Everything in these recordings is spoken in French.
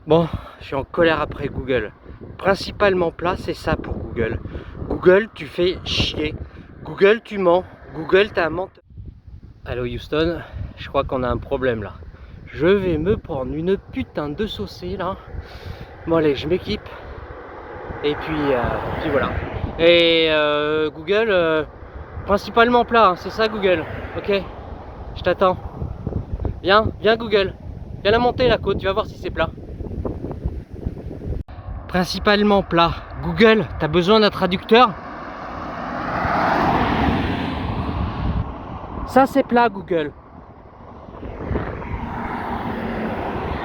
Bon, je suis en colère après Google. Principalement plat, c'est ça pour Google. Google, tu fais chier. Google, tu mens. Google, t'as un menteur. Allô Houston, je crois qu'on a un problème là. Je vais me prendre une putain de saucée là. Bon allez, je m'équipe. Et puis voilà. Et Google, principalement plat, hein, c'est ça Google. Ok, je t'attends. Viens Google. Viens la monter la côte, tu vas voir si c'est plat. Principalement plat. Google, t'as besoin d'un traducteur? Ça c'est plat Google.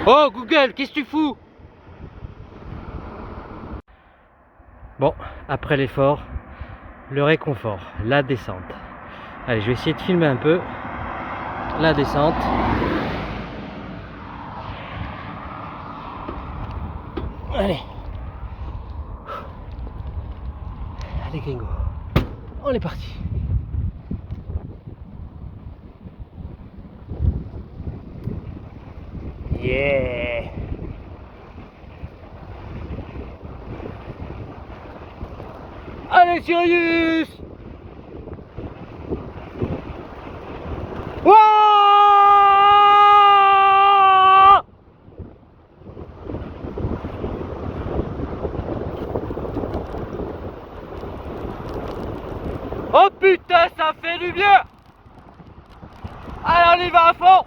Oh Google, qu'est-ce que tu fous? Bon, après l'effort, le réconfort, la descente. Allez, je vais essayer de filmer un peu la descente. Allez. Allez gringo. On est parti. Yeah. Allez Sirius. Wouah. Oh putain, ça fait du bien. Allez, on y va à fond.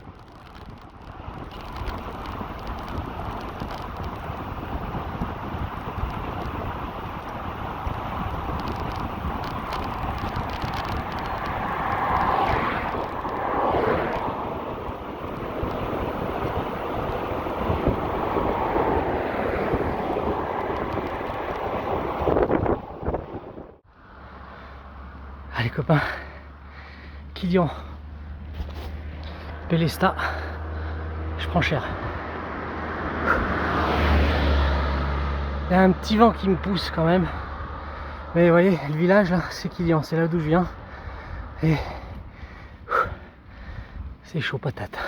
Allez copains, Kilian, Pélesta, je prends cher. Il y a un petit vent qui me pousse quand même. Mais vous voyez, le village là, c'est Kilian, c'est là d'où je viens. Et c'est chaud patate.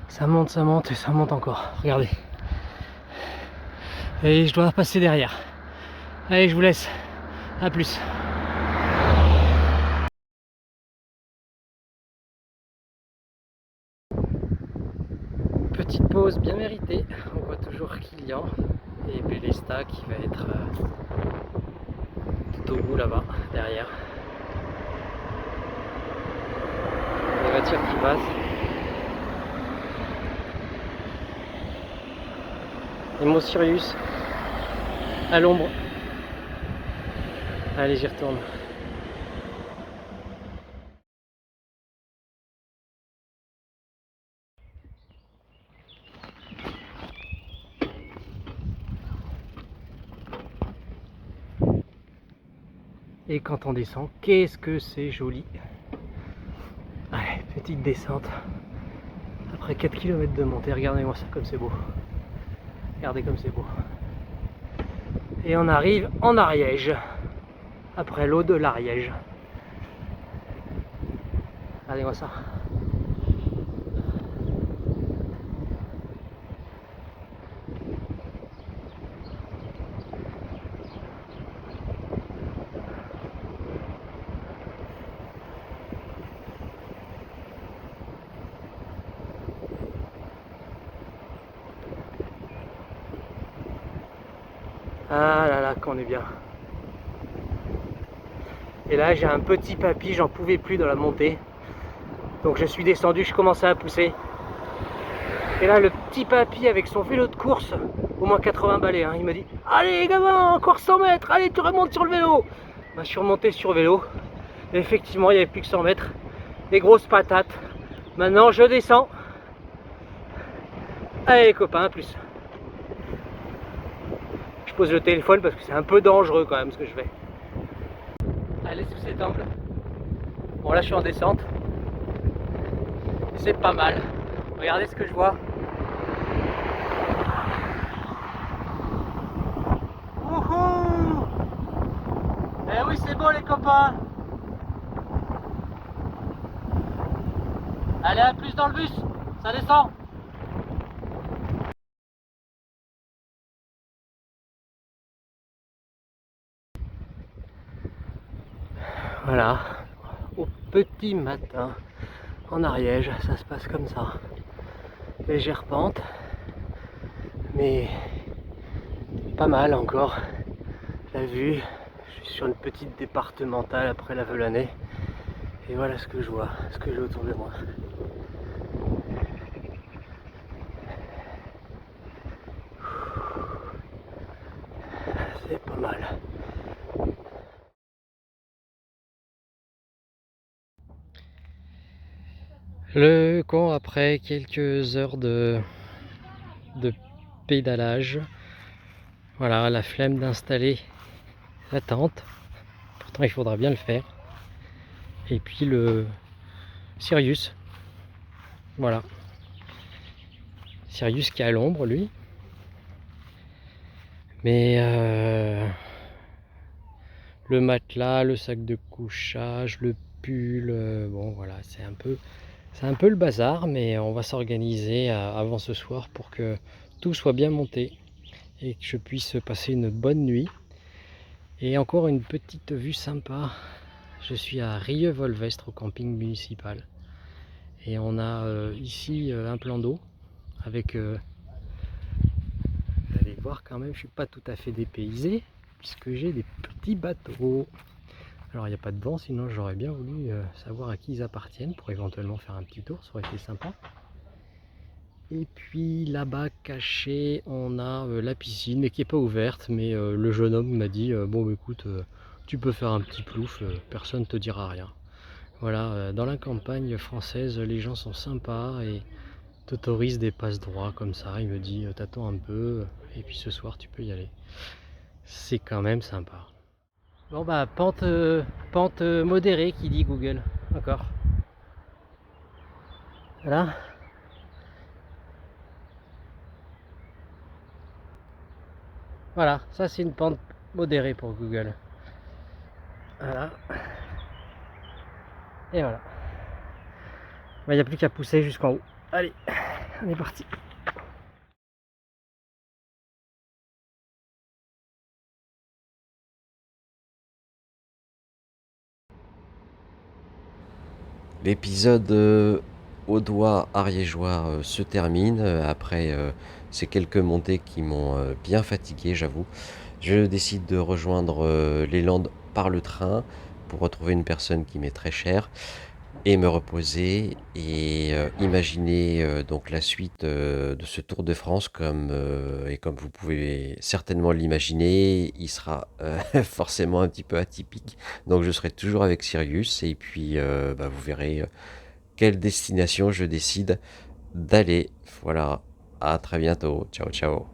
Ça monte et ça monte encore. Regardez. Et je dois passer derrière. Allez, je vous laisse. A plus. Petite pause bien méritée. On voit toujours Kilian et Pélesta qui va être tout au bout là-bas, derrière. Les voitures qui passent. Et mon Sirius à l'ombre. Allez, j'y retourne. Et quand on descend, qu'est-ce que c'est joli. Allez, petite descente. Après 4 km de montée, regardez-moi ça comme c'est beau. Regardez comme c'est beau. Et on arrive en Ariège. Après l'eau de l'Ariège. Regardez-moi ça. Ah là là, qu'on est bien. Et là, j'ai un petit papy, j'en pouvais plus dans la montée. Donc je suis descendu, je commençais à pousser. Et là, le petit papy avec son vélo de course, au moins 80 balais, hein, il m'a dit « Allez gamin, encore 100 mètres, allez tu remontes sur le vélo !» Bah, je suis remonté sur le vélo. Et effectivement, il n'y avait plus que 100 mètres. Des grosses patates. Maintenant, je descends. Allez les copains, à plus. Je pose le téléphone parce que c'est un peu dangereux quand même ce que je fais. Allez sous cet angle. Bon là je suis en descente. C'est pas mal. Regardez ce que je vois. Wouhou! Eh oui c'est beau les copains. Allez à plus dans le bus. Ça descend. Voilà, au petit matin, en Ariège, ça se passe comme ça. Légère pente, mais pas mal encore. La vue, je suis sur une petite départementale après la Velanais. Et voilà ce que je vois, ce que j'ai autour de moi. C'est pas mal. Le camp après quelques heures de pédalage. Voilà, la flemme d'installer la tente. Pourtant il faudra bien le faire. Et puis le Sirius. Voilà. Sirius qui est à l'ombre lui. Mais le matelas, le sac de couchage, le pull, bon voilà, c'est un peu le bazar, mais on va s'organiser avant ce soir pour que tout soit bien monté et que je puisse passer une bonne nuit. Et encore une petite vue sympa. Je suis à Rieux-Volvestre au camping municipal. Et on a ici un plan d'eau avec... vous allez voir quand même, je suis pas tout à fait dépaysé puisque j'ai des petits bateaux. Alors il n'y a pas de vent, sinon j'aurais bien voulu savoir à qui ils appartiennent pour éventuellement faire un petit tour, ça aurait été sympa. Et puis là-bas caché, on a la piscine, mais qui n'est pas ouverte, mais le jeune homme m'a dit bon bah, écoute, tu peux faire un petit plouf, personne ne te dira rien. Voilà, dans la campagne française, les gens sont sympas et t'autorisent des passe droits comme ça. Il me dit t'attends un peu, et puis ce soir tu peux y aller. C'est quand même sympa. Bon bah pente modérée qui dit Google. Encore. Voilà. Voilà, ça c'est une pente modérée pour Google. Voilà. Et voilà. Il n'y a plus qu'à pousser jusqu'en haut. Allez, on est parti. L'épisode audois ariégeois se termine après ces quelques montées qui m'ont bien fatigué, j'avoue. Je décide de rejoindre les Landes par le train pour retrouver une personne qui m'est très chère et me reposer et imaginer donc la suite de ce Tour de France et comme vous pouvez certainement l'imaginer, il sera forcément un petit peu atypique. Donc je serai toujours avec Sirius et puis bah, vous verrez quelle destination je décide d'aller. Voilà, à très bientôt. Ciao ciao.